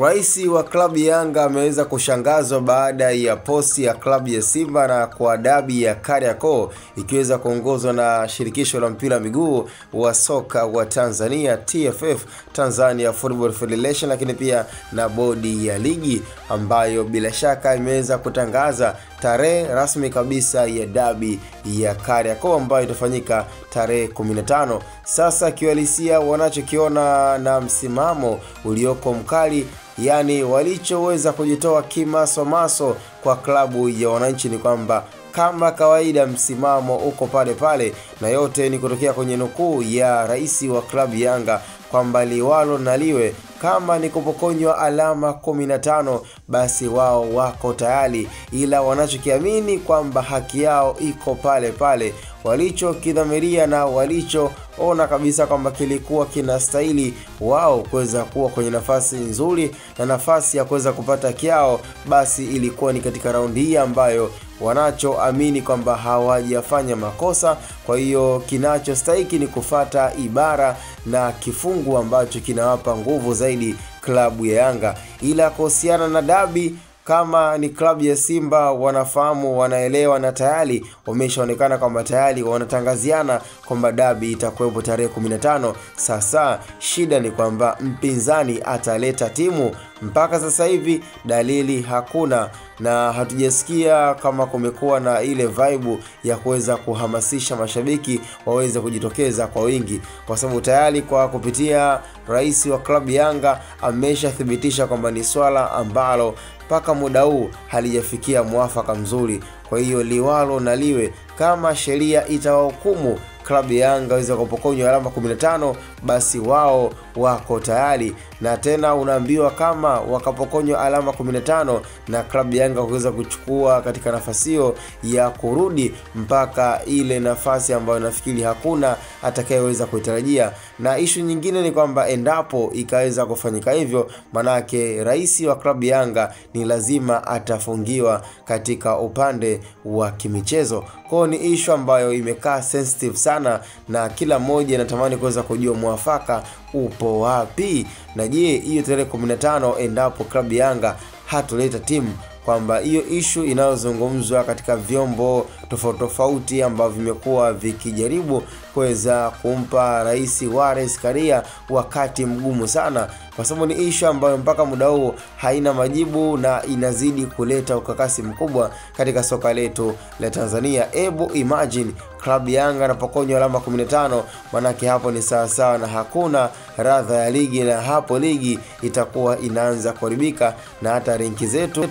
Raisi wa klabu ya Yanga ameweza kushangazwa baada ya posti ya klabu ya Simba na kwa dabi ya Kariakoo ikiweza kuongozwa na shirikisho la mpira miguu wa soka wa Tanzania TFF, Tanzania Football Federation, lakini pia na bodi ya ligi ambayo bila shaka imeweza kutangaza tarehe rasmi kabisa ya dabi ya Kariakoo ambayo itafanyika tarehe 15. Sasa kiwalisia wanachokiona na msimamo ulioko mkali, yani walichoweza kujitoa kimasomaso kwa klabu ya wananchi ni kwamba kama kawaida msimamo uko pale pale, na yote ni kutokea kwenye nukuu ya raisi wa klabu Yanga kwamba liwalo na liwe, kama ni kupokonywa alama 15 basi wao wako tayari, ila wanachokiamini kwamba haki yao iko pale pale walichokidhamiria na walichoona kabisa kwamba kilikuwa kinastahili wao kuweza kuwa kwenye nafasi nzuri na nafasi ya kuweza kupata kiao, basi ilikuwa ni katika raundi hii ambayo wanachoamini kwamba hawajafanya makosa. Kwa hiyo kinachostahili ni kufata ibara na kifungu ambacho kinawapa nguvu zaidi klabu ya Yanga. Ila kuhusiana na dabi, kama ni klabu ya Simba wanafahamu, wanaelewa na tayari wameshaonekana kwamba tayari wanatangaziana kwamba dabi itakuwepo tarehe 15. Sasa shida ni kwamba mpinzani ataleta timu. Mpaka sasa hivi dalili hakuna na hatujasikia kama kumekuwa na ile vibe ya kuweza kuhamasisha mashabiki waweze kujitokeza kwa wingi, kwa sababu tayari kwa kupitia rais wa klabu Yanga ameshathibitisha kwamba ni swala ambalo mpaka muda huu halijafikia mwafaka mzuri. Kwa hiyo liwalo na liwe, kama sheria itawahukumu klabu ya Yanga waweza kupokonywa alama 15 basi wao wako tayari. Na tena unaambiwa kama wakapokonywa alama 15 na klabu ya Yanga kuweza kuchukua katika nafasi hiyo ya kurudi mpaka ile nafasi ambayo nafikiri hakuna atakayeweza kuitarajia. Na ishu nyingine ni kwamba endapo ikaweza kufanyika hivyo, manake raisi wa klabu ya Yanga ni lazima atafungiwa katika upande wa kimichezo. Kwa ni ishu ambayo imekaa sensitive sana na kila mmoja anatamani kuweza kujua mwafaka upo wapi. Na je, hiyo tarehe 15 endapo klabu ya Yanga hatoleta timu, kwamba hiyo issue inayozungumzwa katika vyombo tofauti ambavyo vimekuwa vikijaribu kuweza kumpa rais Wallace Karia wakati mgumu sana, kwa sababu ni issue ambayo mpaka muda huu haina majibu na inazidi kuleta ukakasi mkubwa katika soka letu la Tanzania. Ebu imagine klabu Yanga anapokonywa alama 15, manake hapo ni sawa na hakuna radha ya ligi, na hapo ligi itakuwa inaanza kuharibika na hata renki zetu